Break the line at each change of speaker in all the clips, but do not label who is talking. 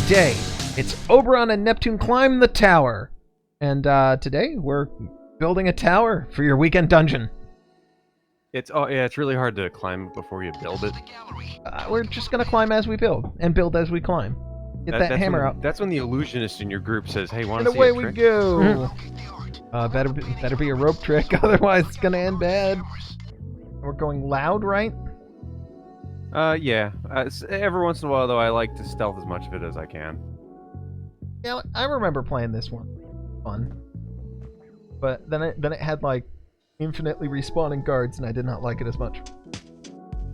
Payday. It's Oberon and Neptune climb the tower. And today we're building a tower for your weekend dungeon.
It's really hard to climb before you build it.
We're just gonna climb as we build and build as we climb. Get that hammer out.
That's when the illusionist in your group says, "Hey, want to
And
see a
away
trick?"
we go. Better be a rope trick, otherwise it's gonna end bad. We're going loud, right?
Yeah. Every once in a while, though, I like to stealth as much of it as I can.
Yeah, I remember playing this one. Fun. But then it had like infinitely respawning guards, and I did not like it as much.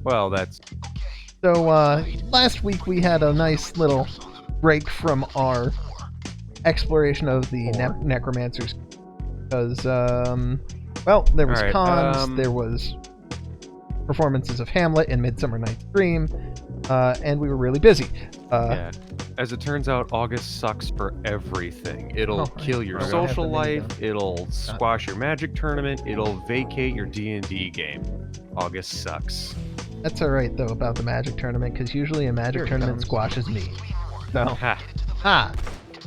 Well, that's...
So last week we had a nice little break from our exploration of the necromancers, because well, there was cons, there was performances of Hamlet and Midsummer Night's Dream, and we were really busy.
Yeah. As it turns out, August sucks for everything. It'll kill your social life, it'll squash your magic tournament, it'll vacate your D&D game. August sucks.
That's alright, though, about the magic tournament, because usually a magic tournament squashes me. So,
ha!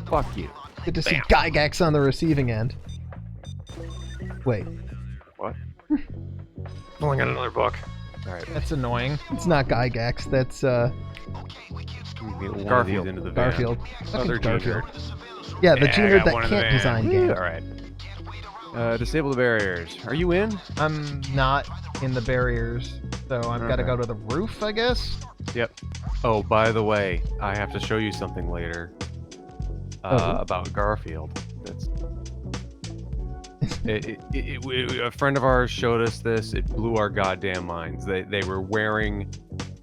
Fuck you.
Good to see Gygax on the receiving end. Wait.
What? Pulling out another book. Alright.
That's annoying. It's not Gygax, that's,
Garfield. Into the van.
Garfield.
Other
Garfield. Yeah, the junior that can't design games.
Alright. Disable the barriers. Are you in?
I'm not in the barriers, so I've got to go to the roof, I guess?
Yep. Oh, by the way, I have to show you something later about Garfield. That's... a friend of ours showed us this. It blew our goddamn minds. They were wearing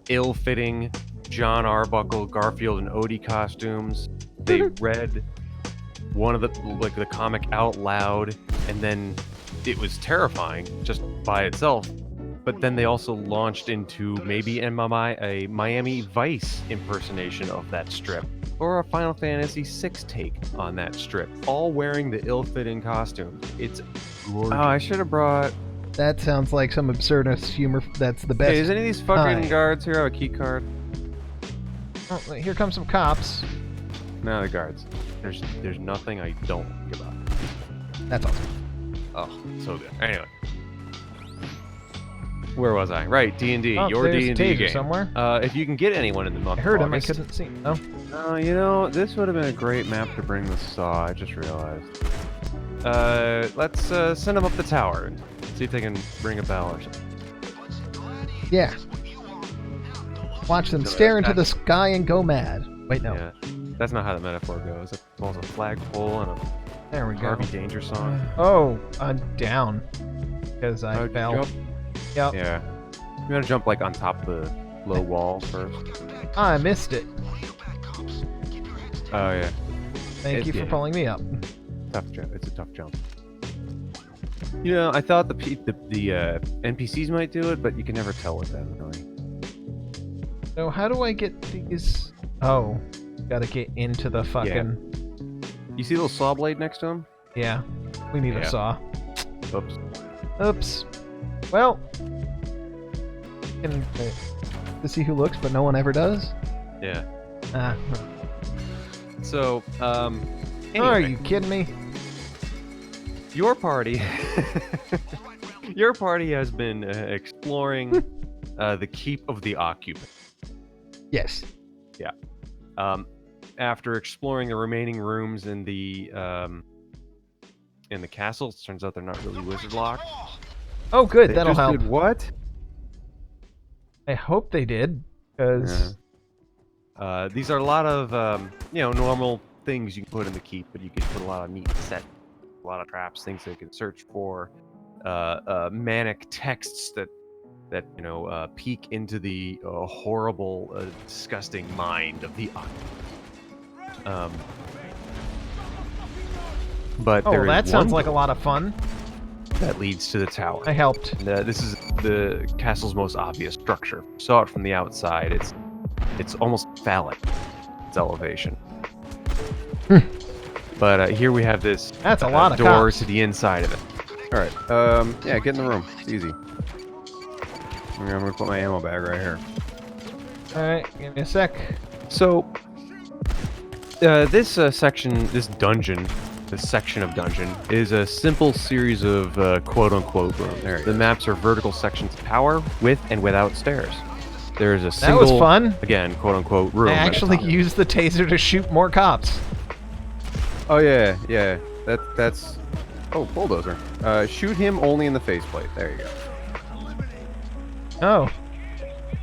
ill-fitting John Arbuckle, Garfield, and Odie costumes. They read one of the comic out loud, and then it was terrifying just by itself. But then they also launched into maybe a Miami Vice impersonation of that strip, or a Final Fantasy VI take on that strip, all wearing the ill-fitting costumes. It's gorgeous. Oh, I should have brought...
That sounds like some absurdist humor. That's the best.
Hey, does any of these fucking guards here have a key card?
Oh, here come some cops.
No, the guards. There's nothing I don't like about it.
That's awesome.
Oh, so good. Anyway. Where was I? Right, D&D.
Oh,
Your D&D game.
Somewhere.
If you can get anyone in the month
I heard
of
him, I
August,
couldn't see him. No.
You know, this would have been a great map to bring the saw, I just realized. Let's send them up the tower and see if they can ring a bell or something.
Yeah. Watch them stare into the sky and go mad. Wait, no.
Yeah, that's not how the metaphor goes. It involves a flagpole and a Harvey Danger song.
Oh, I'm down. Because I fell.
Jump.
Yep.
Yeah. You gotta jump like on top of the low wall first.
I missed it.
Oh, yeah.
Thank you for pulling me up.
Tough jump. It's a tough jump. You know, I thought the NPCs might do it, but you can never tell with them, really.
So how do I get these? Oh, gotta get into the fucking...
You see the little saw blade next to him?
Yeah. We need a saw.
Oops.
Oops. Well, can to see who looks, but no one ever does.
Yeah.
No.
So,
anyway, are you kidding me?
Your party has been exploring the Keep of the Occupant.
Yes.
Yeah. After exploring the remaining rooms in the castle, it turns out they're not really wizard locked.
Oh, good.
They
That'll help.
Did what?
I hope they did, because
these are a lot of normal things you can put in the keep, but you can put a lot of neat set, a lot of traps, things they can search for, manic texts that peek into the horrible, disgusting mind of the occupant. But
that sounds like a lot of fun.
That leads to the tower.
I helped.
This is the castle's most obvious structure. Saw it from the outside. It's almost phallic. Its elevation. But here we have this.
That's a lot of
door
cops.
To the inside of it. All right. Yeah, get in the room. It's easy. I'm gonna put my ammo bag right here.
Alright, give me a sec.
So, This section of dungeon is a simple series of quote-unquote rooms. The maps are vertical sections of power with and without stairs. There's a single,
that was fun.
Again, quote-unquote room.
I actually used the taser to shoot more cops.
Oh yeah. That's. Oh, bulldozer. Shoot him only in the faceplate. There you go.
Oh,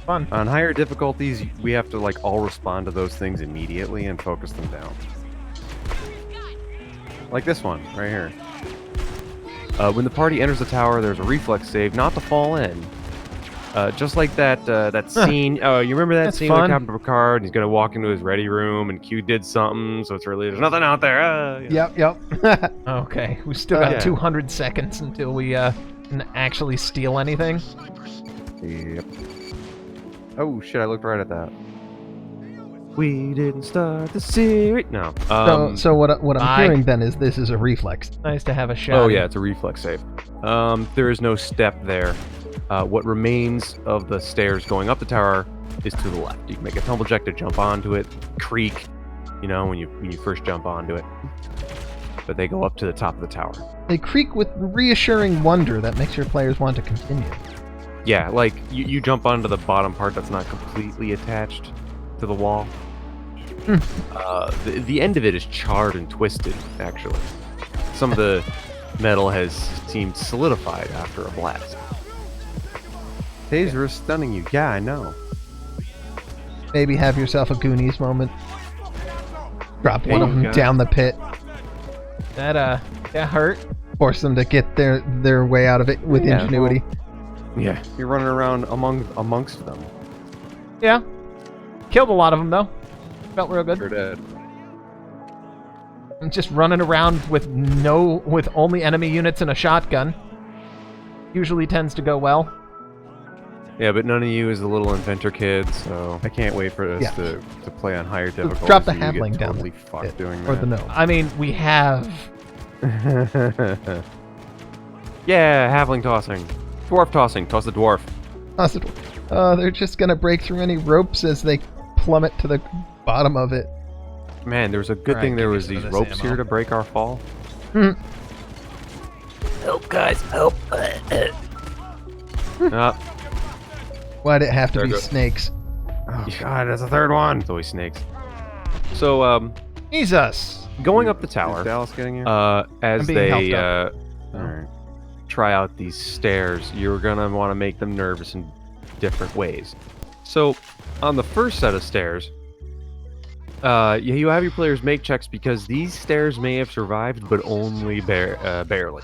fun.
On higher difficulties, we have to like all respond to those things immediately and focus them down. Like this one right here. When the party enters the tower, there's a reflex save not to fall in. Just like that scene. Oh, you remember that
That's
scene
fun.
with Captain Picard? And he's gonna walk into his ready room, and Q did something, so it's really there's nothing out there.
Yep. Okay, we still got 200 seconds until we can actually steal anything.
Yep. Oh shit! I looked right at that. We didn't start the series. No.
So what I'm hearing then is this is a reflex. Nice to have a shot.
Oh yeah, it's a reflex save. There is no step there. What remains of the stairs going up the tower is to the left. You can make a tumble jack to jump onto it, creak, you know, when you first jump onto it. But they go up to the top of the tower.
They creak with reassuring wonder that makes your players want to continue.
Yeah, like you jump onto the bottom part that's not completely attached to the wall. The end of it is charred and twisted, actually. Some of the metal has seemed solidified after a blast. Taser is stunning you. Yeah, I know.
Maybe have yourself a Goonies moment. Drop one of them down the pit. That hurt. Force them to get their way out of it with ingenuity.
Well, yeah, you're running around amongst them.
Yeah. Killed a lot of them though. Felt real good.
You're dead.
I'm just running around with only enemy units and a shotgun. Usually tends to go well.
Yeah, but none of you is a little inventor kid, so I can't wait for us to play on higher difficulty.
Drop the
so
halfling down
totally fucked doing
or
that.
the no. I mean, we have.
Yeah, halfling tossing, dwarf tossing. Toss the dwarf.
Toss the dwarf. They're just gonna break through any ropes as they plummet to the bottom of it.
Man, there was a good thing there was these ropes here to break our fall.
Help, guys, help.
Why'd it have to be snakes?
Oh god, that's a third one. It's always snakes. So,
Jesus!
going up the tower,
Is Dallas getting here?
as
being
they
helped
try out these stairs, you're gonna want to make them nervous in different ways. So, on the first set of stairs, you have your players make checks because these stairs may have survived, but only barely.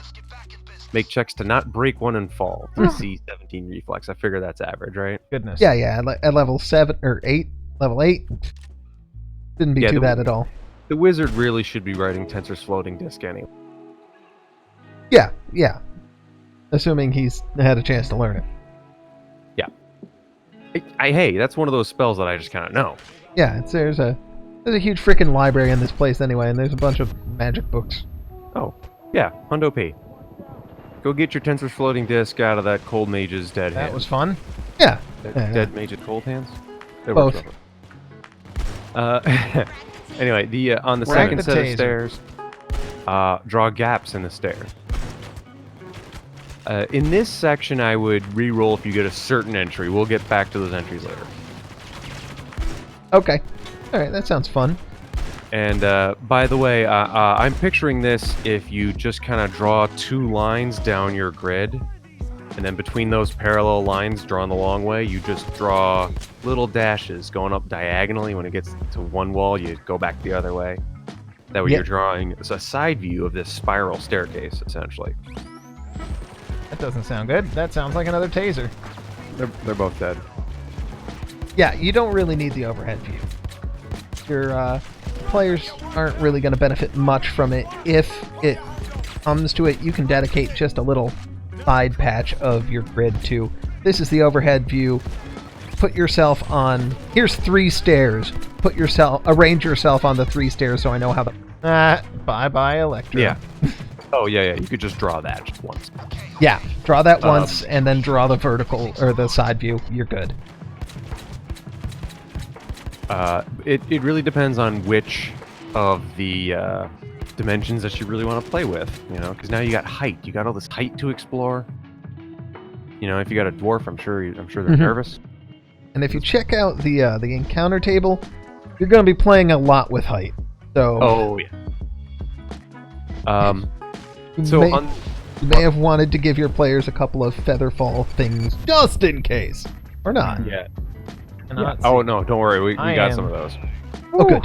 Make checks to not break one and fall. DC 17 reflex. I figure that's average, right?
Goodness. Yeah. At level 7 or 8, level 8, didn't be too bad at all.
The wizard really should be writing Tensor's floating disk anyway.
Yeah. Assuming he's had a chance to learn it.
Yeah. Hey, that's one of those spells that I just kind of know.
Yeah, there's a huge freaking library in this place anyway, and there's a bunch of magic books.
Oh, yeah, Hundo P. Go get your Tensor's floating disk out of that cold mage's dead hand.
That was fun. Yeah.
Dead mage at cold hands?
Both.
Anyway, on the second set of stairs, draw gaps in the stairs. In this section, I would re-roll if you get a certain entry. We'll get back to those entries later.
Okay. Alright, that sounds fun.
And by the way, I'm picturing this if you just kind of draw 2 lines down your grid, and then between those parallel lines drawn the long way, you just draw little dashes going up diagonally. When it gets to one wall, you go back the other way. That way you're drawing a side view of this spiral staircase, essentially.
That doesn't sound good. That sounds like another taser.
They're both dead.
Yeah, you don't really need the overhead view. Your players aren't really going to benefit much from it. If it comes to it, you can dedicate just a little side patch of your grid to, this is the overhead view. Put yourself on, here's 3 stairs. Arrange yourself on the 3 stairs so I know how the... bye-bye, Electro.
Yeah. Oh, yeah. You could just draw that just once.
Yeah, draw that once and then draw the vertical or the side view. You're good.
It really depends on which of the dimensions that you really want to play with, you know, because now you got height. You got all this height to explore. You know, if you got a dwarf, I'm sure they're nervous.
And if you check out the encounter table, you're going to be playing a lot with height. So.
Oh yeah.
You may have wanted to give your players a couple of featherfall things just in case, or not.
Yeah. Oh no, don't worry, we got some of those.
Oh, good.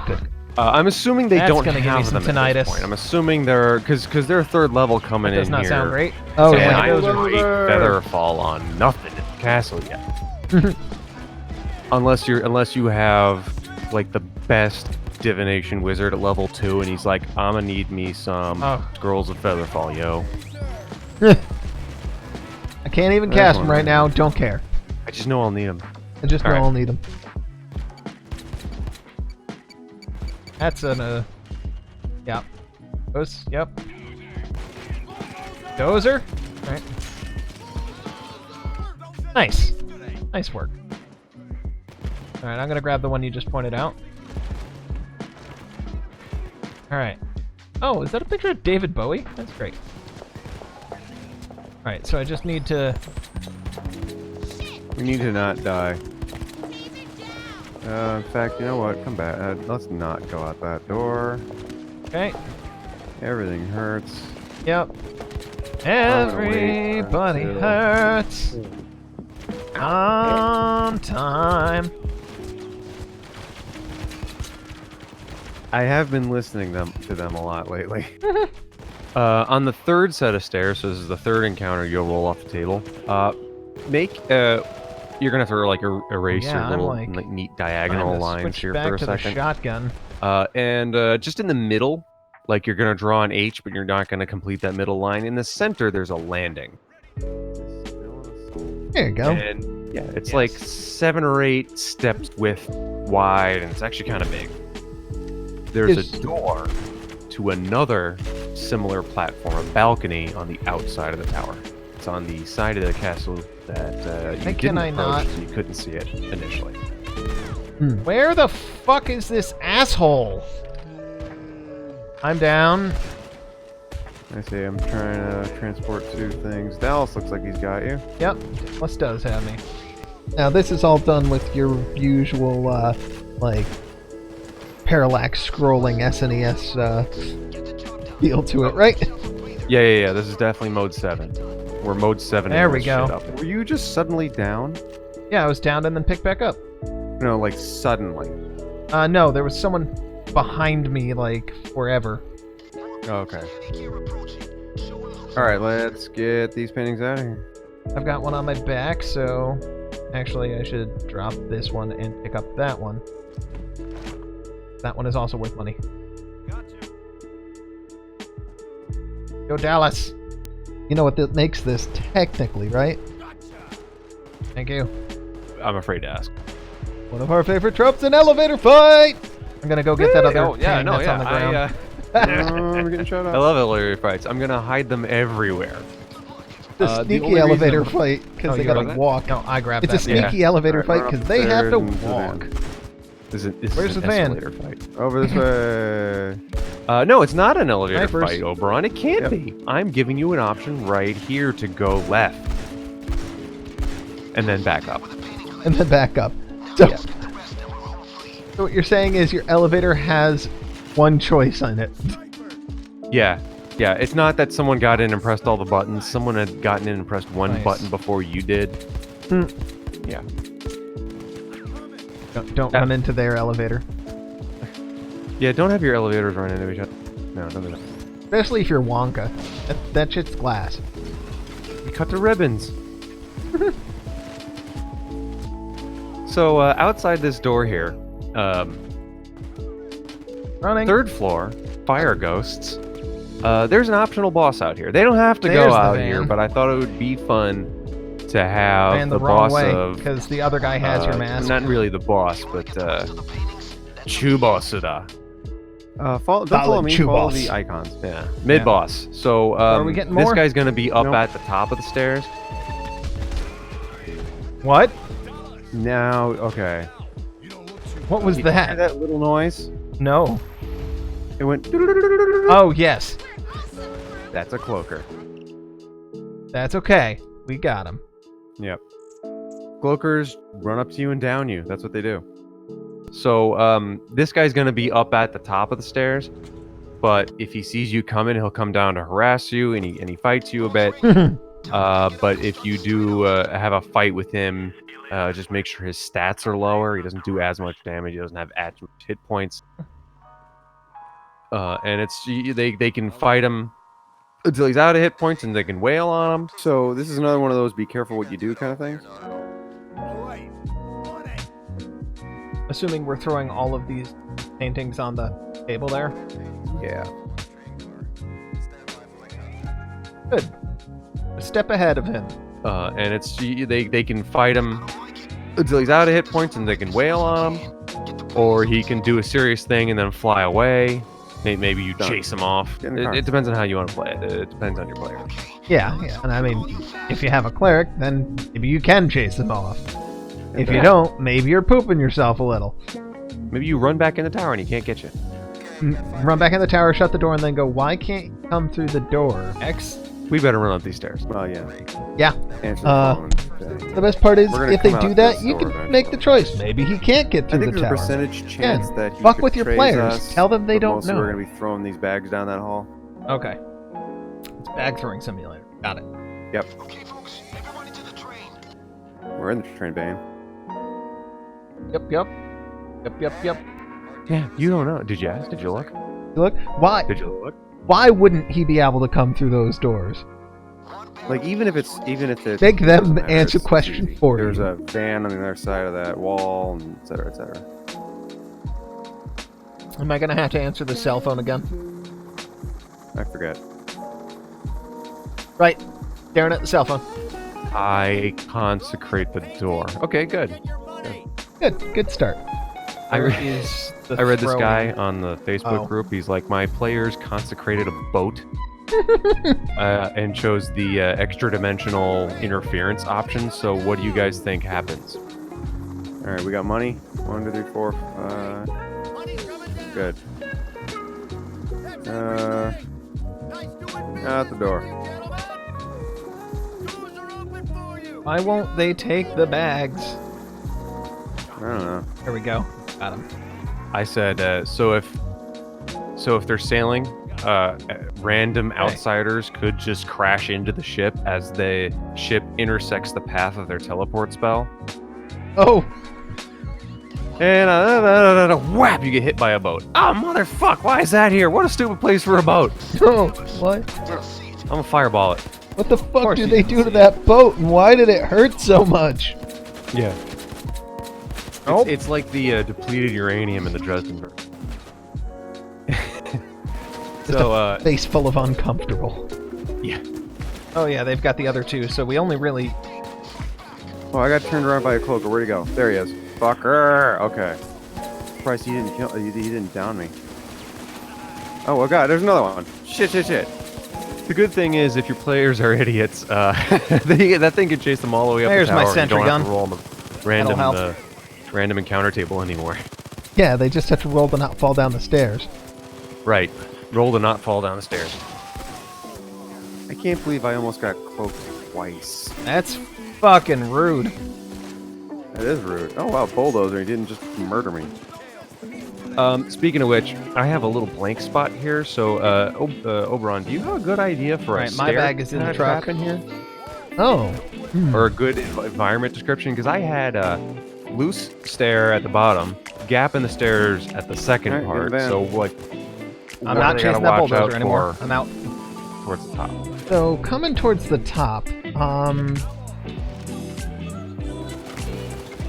I'm assuming they don't
gonna
have
give me some
them at this
tinnitus.
point. I'm assuming they're because they're third level coming in
Does not
here.
sound great.
Oh
And
yeah.
I don't featherfall on nothing in the castle yet. unless you have like the best divination wizard at level 2, and he's like, I'm gonna need me some scrolls of featherfall, yo.
I can't even cast them right now. Don't care.
I just know I'll need them.
I just know I'll need them.
That's an yep. Those, yep. Dozer. All right. Nice work. All right, I'm gonna grab the one you just pointed out. All right. Oh, is that a picture of David Bowie? That's great. All right, so I just need to.
We need to not die. In fact, you know what? Come back. Let's not go out that door.
Okay.
Everything hurts.
Yep. Everybody hurts. On time.
I have been listening to them a lot lately. On the third set of stairs, so this is the third encounter, you'll roll off the table. You're gonna have to like erase your little neat diagonal lines here for a second.
Shotgun.
And just in the middle, like you're gonna draw an H, but you're not gonna complete that middle line. In the center, there's a landing.
There you go.
And yeah, it's like 7 or 8 steps width wide, and it's actually kind of big. There's a door to another similar platform, a balcony on the outside of the tower. It's on the side of the castle that you didn't approach, so you couldn't see it initially.
Where the fuck is this asshole? I'm down.
I see. I'm trying to transport 2 things. Dallas looks like he's got you.
Yep, Dallas does have me.
Now this is all done with your usual like parallax scrolling SNES feel to it, right?
Yeah. This is definitely mode 7. We're mode 7.
There we go.
Were you just suddenly down?
Yeah, I was down and then picked back up.
No, like suddenly.
No, there was someone behind me, like, forever.
Oh, okay. Alright, let's get these paintings out of here.
I've got one on my back, so actually I should drop this one and pick up that one. That one is also worth money. Go Dallas!
You know what makes this technically, right?
Thank you.
I'm afraid to ask.
One of our favorite tropes, an elevator fight!
I'm gonna go get that other painting
on
the ground.
We're getting shut up. I love elevator fights. I'm gonna hide them everywhere.
The sneaky elevator fight, because they gotta walk.
No, I grabbed
it's
that.
It's a sneaky elevator fight, because they have to walk.
Where's
the van?
Fight. Over this way. No, it's not an elevator fight, Oberon. It can't be. I'm giving you an option right here to go left. And then back up.
And then back up. So, so what you're saying is your elevator has one choice on it.
Yeah. It's not that someone got in and pressed all the buttons. Someone had gotten in and pressed one button before you did. Yeah.
Don't run into their elevator.
Yeah, don't have your elevators run into each other. No, don't do that.
Especially if you're Wonka. That shit's glass.
We cut the ribbons. So, outside this door here,
Running.
3rd floor, fire ghosts. There's an optional boss out here. They don't have to go out here, but I thought it would be fun to have the boss of...
because the other guy has your mask.
Not really the boss, but Chubasuda. Don't follow me, follow the icons. Yeah, mid-boss. So
Are we getting more?
This guy's going to be up at the top of the stairs.
What?
Now, okay.
What was that?
Hear that little noise?
No.
It went.
Oh, yes.
That's a cloaker.
That's okay. We got him.
Yep. Cloakers run up to you and down you. That's what they do. So this guy's gonna be up at the top of the stairs, but if he sees you coming, he'll come down to harass you, and he fights you a bit. But if you do have a fight with him, just make sure his stats are lower. He doesn't do as much damage. He doesn't have as much hit points. And they can fight him until he's out of hit points, and they can wail on him. So this is another one of those be careful what you do kind of things.
Assuming we're throwing all of these paintings on the table there.
Yeah.
Good. A step ahead of him.
And they can fight him until he's out of hit points, and they can wail on him, or he can do a serious thing and then fly away. Maybe you chase him off. It depends on how you want to play it. It depends on your player.
Yeah. And I mean, if you have a cleric, then maybe you can chase him off. If you don't, maybe you're pooping yourself a little.
Maybe you run back in the tower and he can't get you.
Run back in the tower, shut the door, and then go, why can't you come through the door? X?
We better run up these stairs. Well, yeah.
Yeah.
Answer the phone.
The best part is, if they
come
do
out
that,
this
you
door
can
eventually.
make the choice. Maybe he can't get
I
through
think
the
there's a
tower.
percentage chance that he
fuck
could
with your
trace
players.
us,
Tell them they
but
don't
mostly
know.
We're going to be throwing these bags down that hall.
Okay. It's bag throwing simulator. Got it.
Yep. We're in the train bane.
Yep.
Yeah, you don't know. Did you ask? Did you look?
Look, why?
Did you look?
Why wouldn't he be able to come through those doors?
Like even if it's
Make them
doesn't matter,
answer
it's
question
easy.
for
There's
you.
a van on the other side of that wall, and et cetera, et cetera.
Am I gonna have to answer the cell phone again?
I forget.
Right. Staring at the cell phone.
I consecrate the door. Okay, good.
Good start.
I
Where
read
is the
this
throwing?
guy on the Facebook
Oh.
group. He's like, my players consecrated a boat and chose the extra dimensional interference option. So what do you guys think happens? All right, we got money. 1, 2, 3, 4, 5. Good. Out the door.
Why won't they take the bags?
I don't know.
There we go. Got him.
I said, so if they're sailing, random outsiders could just crash into the ship as the ship intersects the path of their teleport spell.
Oh!
And whap, you get hit by a boat. Oh, motherfuck, why is that here? What a stupid place for a boat.
Oh, what?
I'm gonna fireball it.
What the fuck did they do to that boat, and why did it hurt so much?
Yeah.
Oh.
It's like the depleted uranium in the Dresdenberg.
Just a face full of uncomfortable.
Yeah.
Oh yeah, they've got the other two, so we only really...
Oh, I got turned around by a cloaker. Where'd he go? There he is. Fucker. Okay. Surprised he didn't kill. He didn't down me. Oh, well, God, there's another one. Shit. The good thing is, if your players are idiots, that thing can chase them all the way up
There's
the
my
tower.
sentry
You don't have
gun.
to roll on the random encounter table anymore.
Yeah, they just have to roll to not fall down the stairs.
Right. Roll to not fall down the stairs. I can't believe I almost got cloaked twice.
That's fucking rude.
That is rude. Oh, wow, bulldozer. He didn't just murder me. Speaking of which, I have a little blank spot here. So, Oberon, do you have a good idea for a
Right, my
stair
bag is in the
kind of
truck.
trap in here?
Oh.
Or a good environment description? Because I had a loose stair at the bottom, gap in the stairs at the second
All right,
part.
good
So, like,
I'm not chasing that bulldozer anymore. I'm out.
Towards the top.
So, coming towards the top,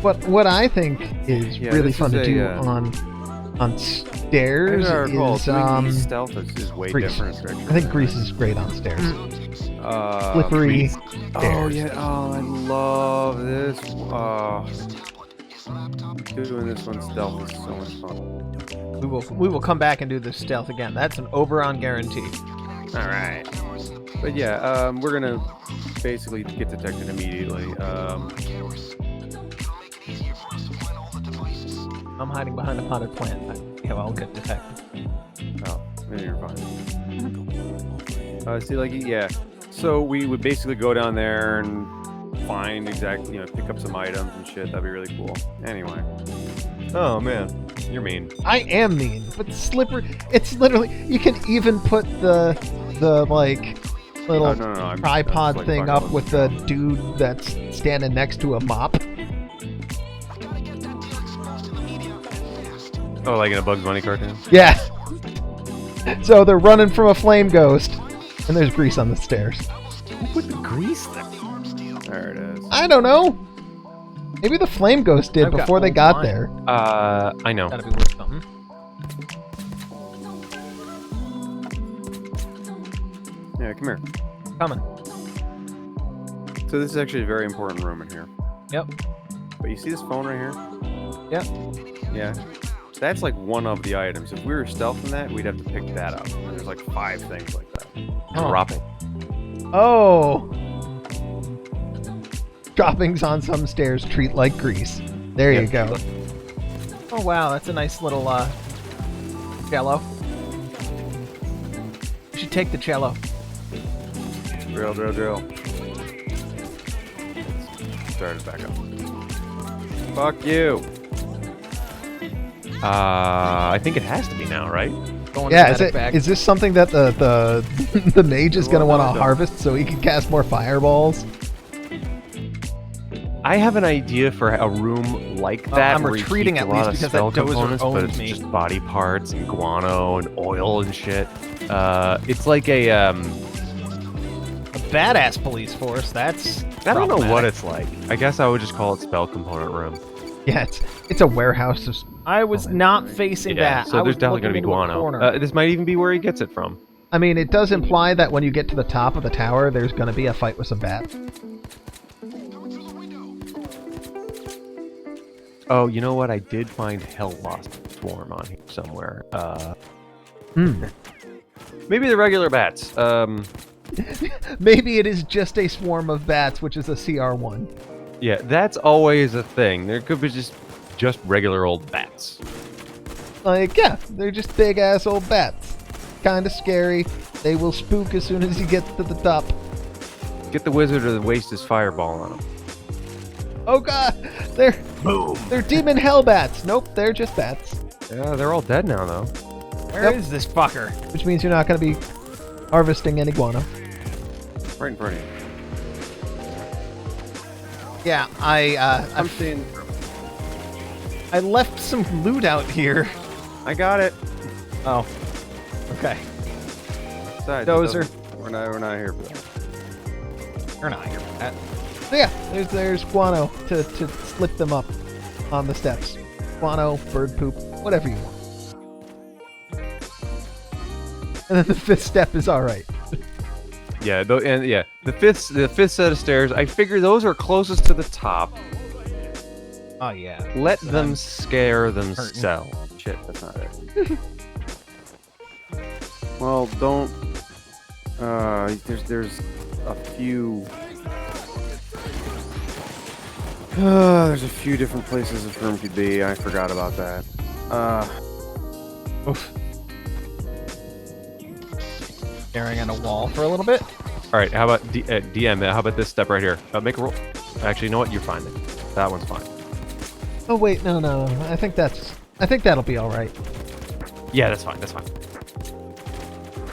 what I think is really fun to do on stairs is
stealth is way
Grease.
different.
I think Grease is great on stairs. Slippery
Grease.
stairs.
Oh yeah. Oh, I love this. Doing this one stealth is so much fun.
We will come back and do this stealth again. That's an Oberon guarantee.
All right. But yeah, we're gonna basically get detected immediately.
I'm hiding behind a potted plant. Yeah, I'll get detected.
Oh. Maybe you're fine. See, like, yeah. So we would basically go down there and find pick up some items and shit. That'd be really cool. Anyway. Oh man, you're mean.
I am mean, but slippery. It's literally you can even put the like little tripod thing up with the dude that's standing next to a mop.
Oh, like in a Bugs Bunny cartoon?
Yeah. So they're running from a flame ghost, and there's grease on the stairs.
Who put the grease there? There it is.
I don't know. Maybe the flame ghost did before they got there.
I know.
Gotta be worth something.
Yeah, come here.
Coming.
So this is actually a very important room in here.
Yep.
But you see this phone right here?
Yep.
Yeah. That's like one of the items. If we were stealthing that, we'd have to pick that up. And there's like 5 things like that. Drop it.
Oh. Droppings on some stairs treat like grease. There you go.
Oh wow, that's a nice little cello. You should take the cello.
Drill. Start it back up. Fuck you. I think it has to be now, right?
Yeah, is this something that the the mage is going to want to harvest so he can cast more fireballs?
I have an idea for a room like that.
I'm retreating at least because that dozer
but it's
owns me.
just body parts and guano and oil and shit. It's like a
badass police force. That's
I don't know what it's like. I guess I would just call it spell component room.
Yeah, it's a warehouse of.
I was not facing that.
So there's definitely going to be guano. This might even be where he gets it from.
I mean, it does imply that when you get to the top of the tower, there's going to be a fight with some bats.
Oh, you know what? I did find Hell Wasp Swarm on here somewhere. Maybe the regular bats.
Maybe it is just a swarm of bats, which is a CR1.
Yeah, that's always a thing. There could be just regular old bats.
Like, yeah, they're just big-ass old bats. Kind of scary. They will spook as soon as you get to the top.
Get the wizard to waste his fireball on them.
Oh god, they're demon hell bats. Nope, they're just bats.
Yeah, they're all dead now, though.
Where is this fucker?
Which means you're not going to be harvesting any guano.
Right in front of you.
Yeah,
I'm seeing.
I left some loot out here.
I got it.
Oh. Okay.
Besides,
Dozer.
We're not here for that.
You're not here for that.
So yeah, there's guano to slip them up on the steps. Guano, bird poop, whatever you want. And then the 5th step is all right.
Yeah, the fifth set of stairs. I figure those are closest to the top.
Oh yeah.
Let them scare themselves. Shit, that's not it. Well, don't. There's a few. There's a few different places this room could be. I forgot about that.
Oof. Staring at a wall for a little bit.
All right, how about DM? How about this step right here? Make a roll. Actually, you know what? You're fine. Then. That one's fine.
Oh wait, no. I think that'll be all right.
Yeah, that's fine. That's fine.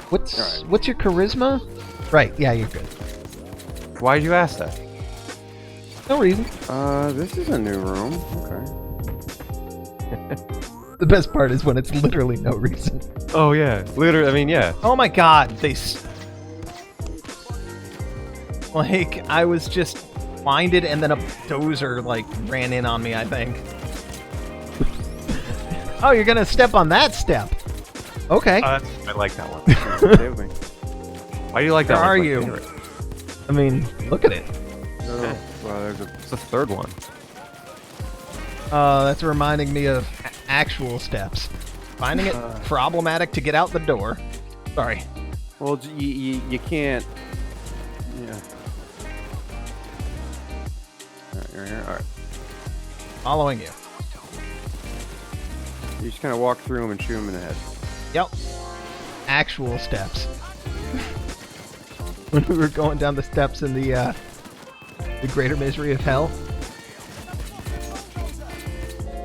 What's your charisma? Right. Yeah, you're good.
Why'd you ask that?
No reason.
This is a new room. Okay.
The best part is when it's literally no reason.
Oh yeah, literally. I mean, yeah.
Oh my god, like, I was just blinded and then a dozer, like, ran in on me, I think.
Oh, you're gonna step on that step. Okay.
I like that one. Why do you like that one?
Where are you?
I mean, look at it.
Oh, well, it's the 3rd one.
That's reminding me of actual steps.
Finding it problematic to get out the door. Sorry.
Well, you can't. Yeah. Alright, you're here. Alright.
Following you.
You just kind of walk through them and shoot them in the head.
Yep. actual steps. When we were going down the steps in the greater misery of hell.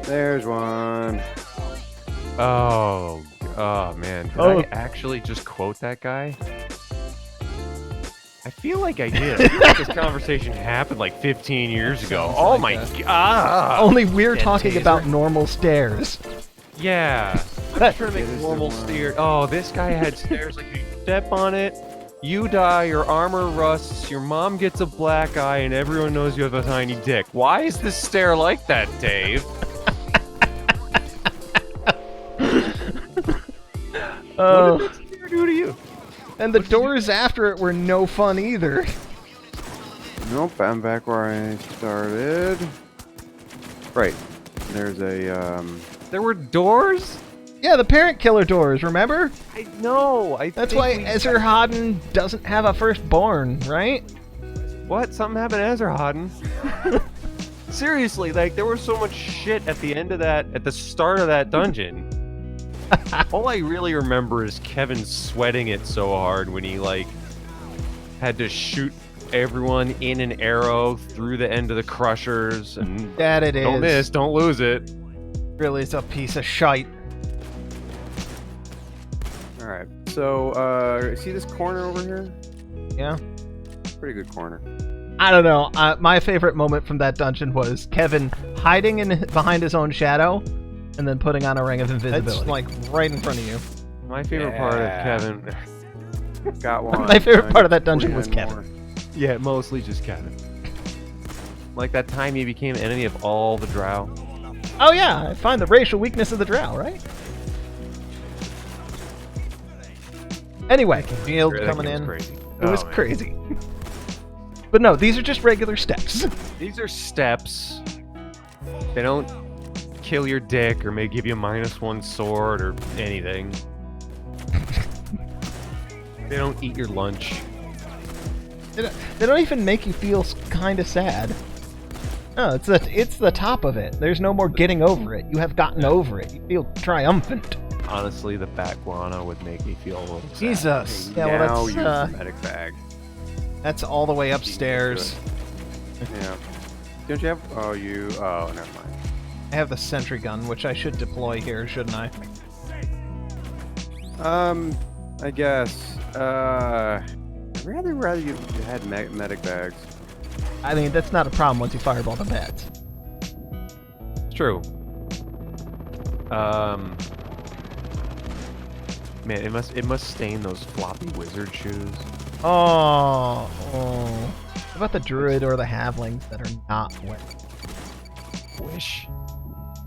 There's one. Oh man. Did I actually just quote that guy? I feel like I did. I feel like this conversation happened like 15 years ago. Oh my god.
Only we're talking about normal stairs.
Yeah. I'm trying to make normal stairs. Oh, this guy had stairs like you step on it, you die, your armor rusts, your mom gets a black eye, and everyone knows you have a tiny dick. Why is this stair like that, Dave? What did that stair do to you?
And the doors after it were no fun either.
Nope, I'm back where I started. Right. There's a,
There were doors?
Yeah, the parent killer doors, remember?
I know.
That's why Ezra doesn't have a firstborn, right?
What? Something happened to Ezra. Seriously, like, there was so much shit at the end of that, at the start of that dungeon. All I really remember is Kevin sweating it so hard when he, like, had to shoot everyone in an arrow through the end of the crushers, and
that it is.
Don't miss, don't lose it.
Really is a piece of shite.
Alright, so, see this corner over here?
Yeah.
Pretty good corner.
I don't know. My favorite moment from that dungeon was Kevin hiding behind his own shadow and then putting on a ring of invisibility.
It's like right in front of you.
My favorite part of Kevin...
Got one.
My favorite part of that dungeon was Kevin.
More.
Yeah, mostly just Kevin. Like that time he became enemy of all the drow.
Oh yeah, I find the racial weakness of the drow, right? Anyway, Field
That
coming
game
in.
was crazy.
It was
man.
crazy. But no, these are just regular steps.
These are steps. They don't kill your dick or may give you -1 sword or anything. They don't eat your lunch.
They don't even make you feel kind of sad. No, it's the top of it. There's no more getting over it. You have gotten over it. You feel triumphant.
Honestly, the bat guano would make me feel a little sad.
Jesus.
Okay,
Yeah,
now
well,
use
that's,
the medic bag.
that's all the way upstairs.
Yeah. Don't you have... Oh, you... Oh, never mind.
I have the sentry gun, which I should deploy here, shouldn't I?
I guess. I'd rather you had medic bags.
I mean, that's not a problem once you fireball the bats.
It's true. Man, it must stain those floppy wizard shoes.
Oh. What about the druid or the halflings that are not wet?
Wish.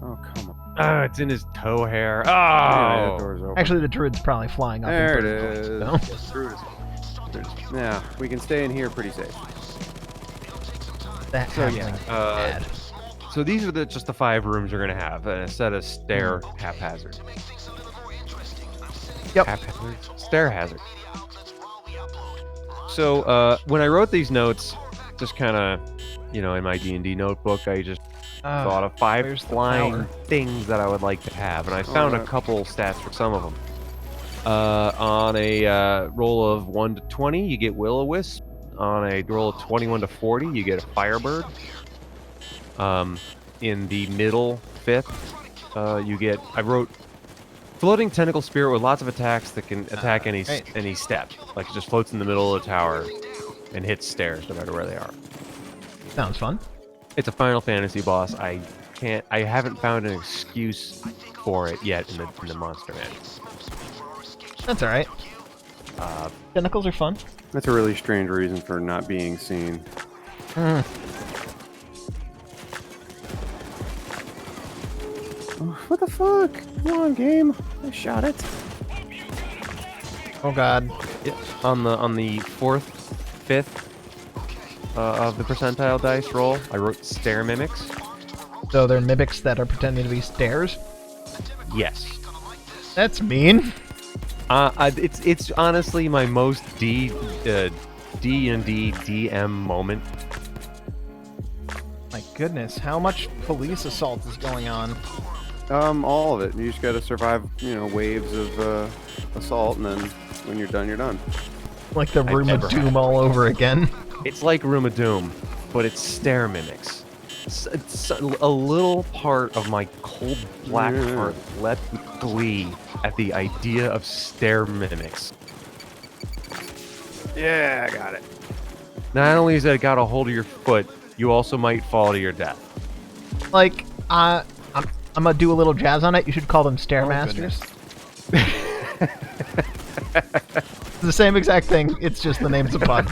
Oh, come on.
Ah, it's in his toe hair.
Anyway, the
Oh.
door's open.
Actually, the druid's probably flying up.
There
in
it
bird
is.
form,
Now, we can stay in here pretty safe.
so that
So,
halfling
yeah,
is bad.
So these are just the 5 rooms you're gonna have, and a set of stair haphazard.
Yep.
Haphazard? Stair hazard. So when I wrote these notes, just kind of, in my D&D notebook, I just thought of 5
where's the
flying
power?
things that I would like to have, and I found a
right.
couple stats for some of them. On a roll of 1 to 20, you get Will-O-Wisp. On a roll of 21 to 40, you get a Firebird. In the middle 5th, you get... I wrote Floating Tentacle Spirit with lots of attacks that can attack any step. Like, it just floats in the middle of the tower and hits stairs no matter where they are.
Sounds fun.
It's a Final Fantasy boss. I haven't found an excuse for it yet in the monster manual.
That's alright. Tentacles are fun.
That's a really strange reason for not being seen. Oh, what the fuck? Come on, game. I shot it.
Oh god.
On the 4th, 5th of the percentile dice roll, I wrote Stair Mimics.
So they're mimics that are pretending to be stairs?
Yes.
That's mean.
It's honestly my most D&D DM moment.
My goodness, how much police assault is going on?
All of it. You just gotta survive, waves of assault, and then when you're done, you're done.
Like the Room
never
of Doom all over again.
It's like Room of Doom, but it's stair mimics. It's a little part of my cold black heart leapt with glee at the idea of stair mimics.
Yeah, I got it.
Not only is that it got a hold of your foot, you also might fall to your death.
Like, I'm gonna do a little jazz on it. You should call them Stairmasters. It's the same exact thing. It's just the name's a pun.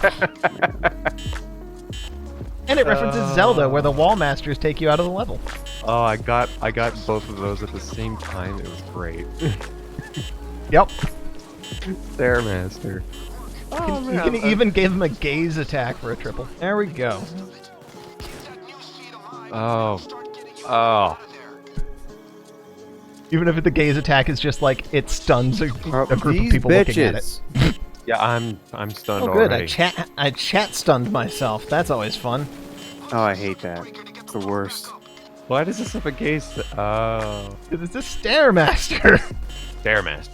And it references Zelda, where the Wall Masters take you out of the level.
Oh, I got both of those at the same time. It was great.
Yep.
Stairmaster.
You can even give him a gaze attack for a triple. There we go.
Oh.
Even if the gaze attack is just like it stuns a group of people looking at it.
Yeah, I'm stunned
Oh, good.
already.
I chat stunned myself. That's always fun.
Oh, I hate that. It's the worst.
Why does this have a gaze? Oh.
It's a Stairmaster.
Stairmaster.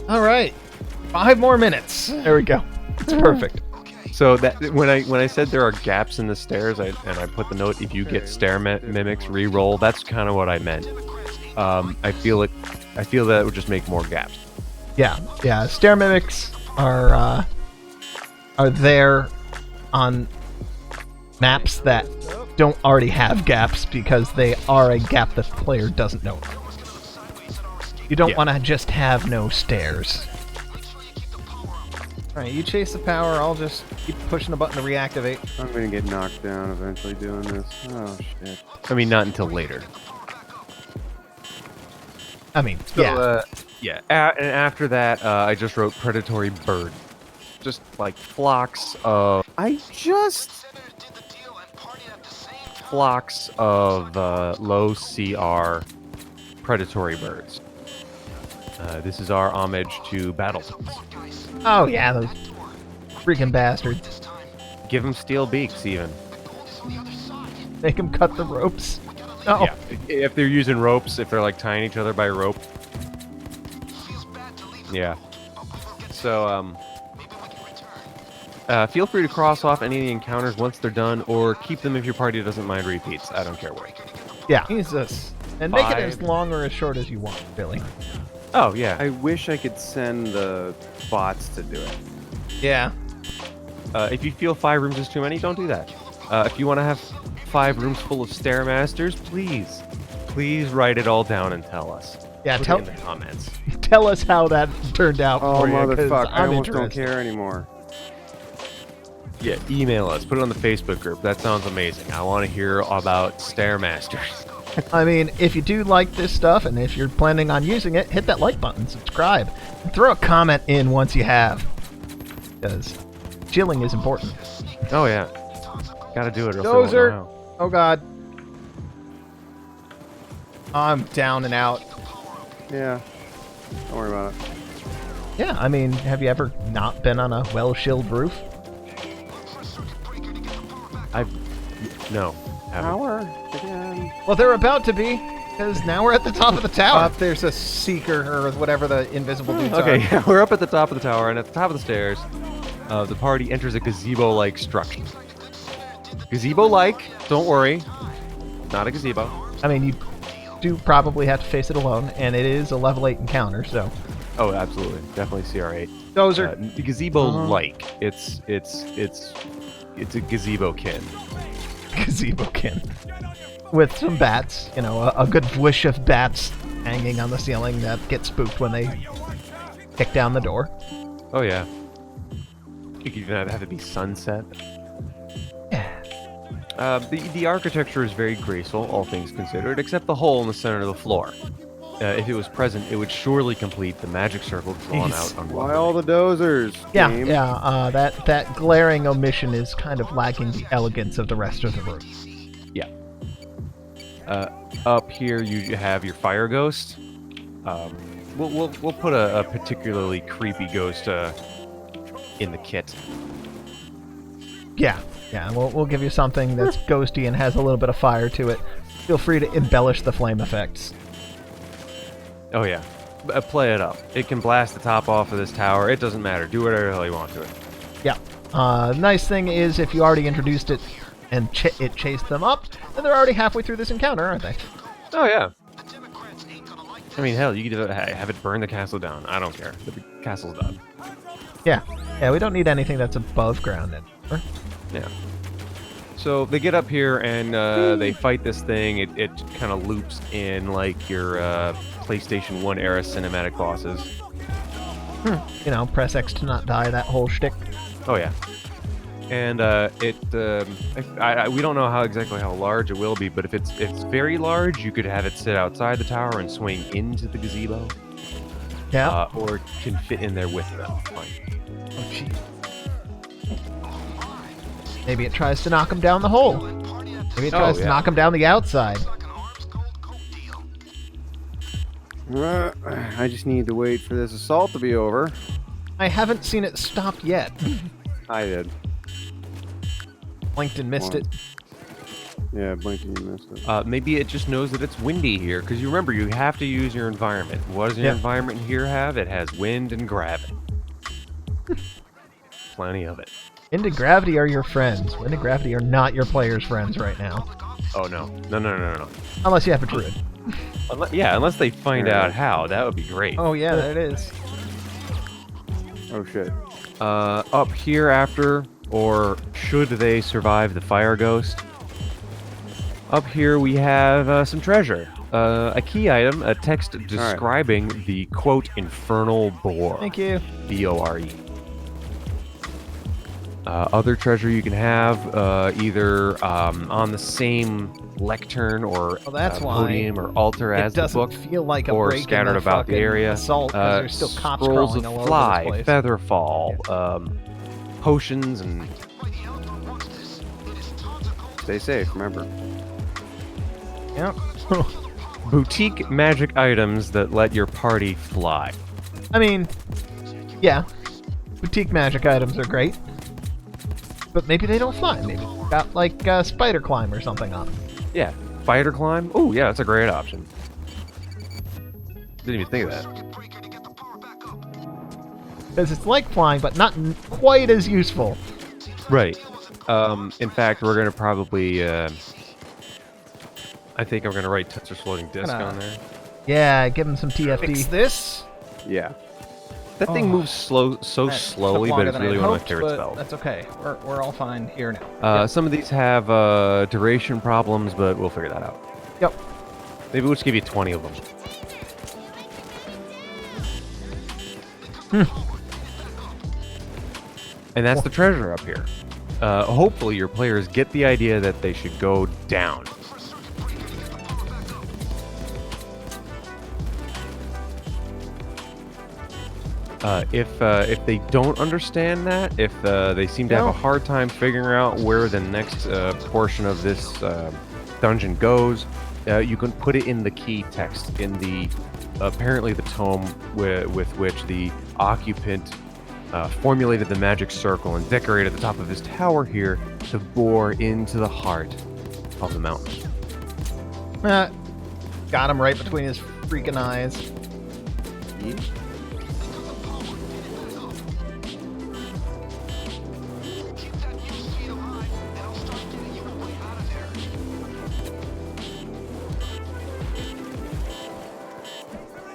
All right. 5 more minutes. There we go. It's perfect.
So that when I said there are gaps in the stairs, and I put the note, if you get stair mimics, re-roll. That's kind of what I meant. I feel that it would just make more gaps.
Yeah. Stair mimics are there on maps that don't already have gaps because they are a gap the player doesn't know. You don't want to just have no stairs. Alright, you chase the power, I'll just keep pushing a button to reactivate.
I'm gonna get knocked down eventually doing this. Oh, shit.
I mean, not until later.
I mean,
Yeah. And after that, I just wrote predatory bird. Just like flocks of low CR predatory birds. This is our homage to Battletoads.
Oh yeah, those freaking bastards.
Give them steel beaks, even.
Make them cut the ropes. Oh,
Yeah, if they're using ropes, if they're like tying each other by rope. Yeah. So, feel free to cross off any of the encounters once they're done, or keep them if your party doesn't mind repeats. I don't care what.
yeah. Jesus. And make it as
5.
long or as short as you want, really.
Oh, yeah.
I wish I could send the bots to do it.
Yeah.
If you feel 5 rooms is too many, don't do that. If you want to have 5 rooms full of Stairmasters, please write it all down and tell us.
Yeah,
Put it in the comments.
tell us how that turned out
Oh,
for you, 'cause
motherfucker. I
I'm
almost don't
interested.
care anymore.
Yeah, email us. Put it on the Facebook group. That sounds amazing. I want to hear about Stairmasters.
I mean, if you do like this stuff, and if you're planning on using it, hit that like button, subscribe, and throw a comment in once you have. Because chilling is important.
Oh, yeah. Gotta do it. Or else I won't
Dozer!
know
Oh god. I'm down and out.
Yeah. Don't worry about it.
Yeah, I mean, have you ever not been on a well-shielded roof?
No. haven't.
Power again.
Well, they're about to be, because now we're at the top of the tower. There's a seeker, or whatever the invisible dudes
Okay,
are.
yeah, we're up at the top of the tower, and at the top of the stairs, the party enters a gazebo-like structure. Gazebo-like, don't worry, not a gazebo.
I mean, you do probably have to face it alone, and it is a level 8 encounter, so...
Oh, absolutely, definitely CR8.
Dozer!
Gazebo-like. It's a gazebo-kin.
Gazebo-kin. With some bats, you know, a good whoosh of bats hanging on the ceiling that get spooked when they kick down the door.
Oh yeah. You could even have it be sunset.
Yeah.
The architecture is very graceful, all things considered, except the hole in the center of the floor. If it was present, it would surely complete the magic circle drawn out on
Why all the dozers?
Yeah,
game?
yeah, that glaring omission is kind of lacking the elegance of the rest of the room.
Yeah. Up here you have your fire ghost. We'll put a particularly creepy ghost in the kit.
Yeah, we'll give you something that's ghosty and has a little bit of fire to it. Feel free to embellish the flame effects.
Oh yeah. play it up. It can blast the top off of this tower. It doesn't matter. Do whatever the hell you want to it.
Yeah. Nice thing is, if you already introduced it and it chased them up, then they're already halfway through this encounter, aren't they?
Oh, yeah. I mean, hell, you could have it burn the castle down. I don't care. The castle's done.
Yeah. Yeah, we don't need anything that's above ground anymore.
Yeah. So they get up here and they fight this thing. It kind of loops in like your PlayStation 1 era cinematic bosses.
You know, press X to not die, that whole shtick.
Oh, yeah. And we don't know exactly how large it will be, but if it's very large, you could have it sit outside the tower and swing into the gazebo.
Yeah.
Or can fit in there with them. Fine.
Oh, gee. Maybe it tries to knock him down the hole. Maybe it tries to knock him down the outside.
I just need to wait for this assault to be over.
I haven't seen it stop yet.
I did.
Blinked and missed it.
Yeah, blinked and you missed it.
Maybe it just knows that it's windy here, because you remember, you have to use your environment. What does your environment here have? It has wind and gravity. Plenty of it.
Wind and gravity are your friends. Wind and gravity are not your players' friends right now.
Oh, no. No.
Unless you have a druid.
Unless they find out how. That would be great.
Oh, yeah, there it is.
Oh, shit.
Up here after, or should they survive the fire ghost? Up here we have some treasure. A key item, a text describing the, quote, infernal boar.
Thank you.
B-O-R-E. Other treasure you can have, either on the same lectern or podium or altar as the book,
doesn't feel like a
or
break
scattered
in the
about the area.
Assault, 'cause there's still cops
scrolls
crawling
of
all over
fly,
this place.
featherfall, potions, and
Stay safe, remember.
Yep.
boutique magic items that let your party fly.
I mean, yeah. Boutique magic items are great. But maybe they don't fly. Maybe they've got, like, spider climb or something on them.
Yeah, spider climb. Oh, yeah, that's a great option. Didn't even think of that.
Because it's like flying, but not quite as useful.
Right. In fact, we're gonna probably. I think I'm gonna write Tetris floating disc on there.
Yeah, give him some TFT.
Fix this.
Yeah.
That thing moves so slowly, but it's really one of my favorite spells.
That's okay. We're all fine here now.
Some of these have duration problems, but we'll figure that out.
Yep.
Maybe we'll just give you 20 of them. And that's the treasure up here. Hopefully your players get the idea that they should go down. If they don't understand that, if they seem to have a hard time figuring out where the next portion of this dungeon goes, you can put it in the key text in the apparently the tome with which the occupant formulated the magic circle and decorated the top of his tower here to bore into the heart of the mountain.
Got him right between his freaking eyes.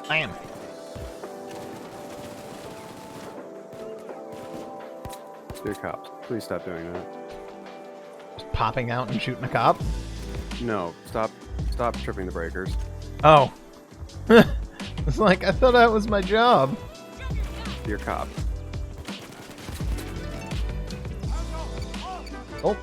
Bam.
Dear cops, please stop doing that.
Just popping out and shooting a cop.
No, stop tripping the breakers.
Oh. It's like, I thought that was my job.
Dear cop.
Oh.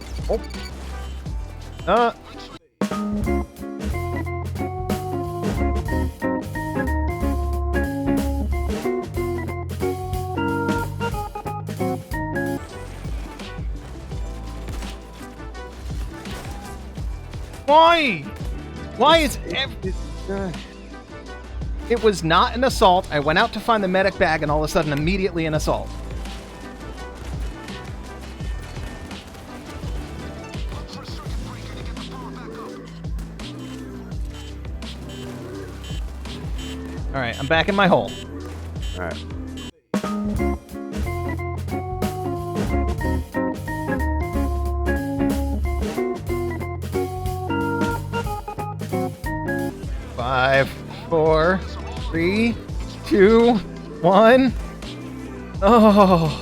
Why? Why is It was not an assault. I went out to find the medic bag, and all of a sudden, immediately an assault.
Alright, I'm back in my hole.
Alright.
5, 4, 3, 2, 1. Oh.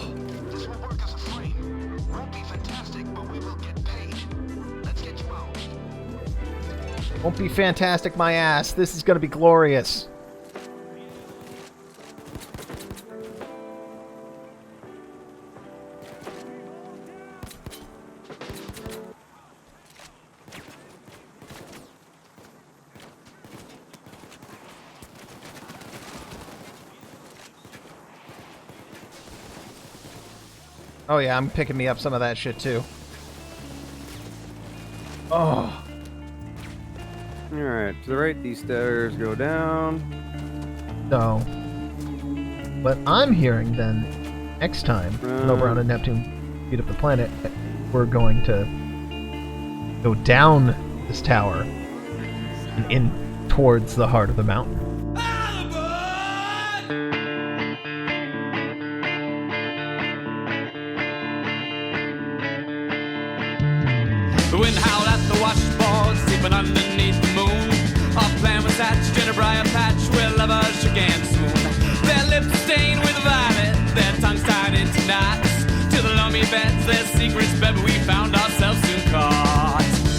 Won't be fantastic, my ass. This is gonna be glorious. Oh yeah, I'm picking me up some of that shit too. Oh.
Alright, to the right, these stairs go down.
So, what I'm hearing then, next time, over on a Neptune, beat up the planet, we're going to go down this tower and in towards the heart of the mountain.
The wind howled at the washboard, sleeping underneath the moon. Our plan was hatched in a briar patch where lovers shook and swoon. Their lips stained with violet, their tongues tied into knots. To the loamy beds, their secrets, baby, we found.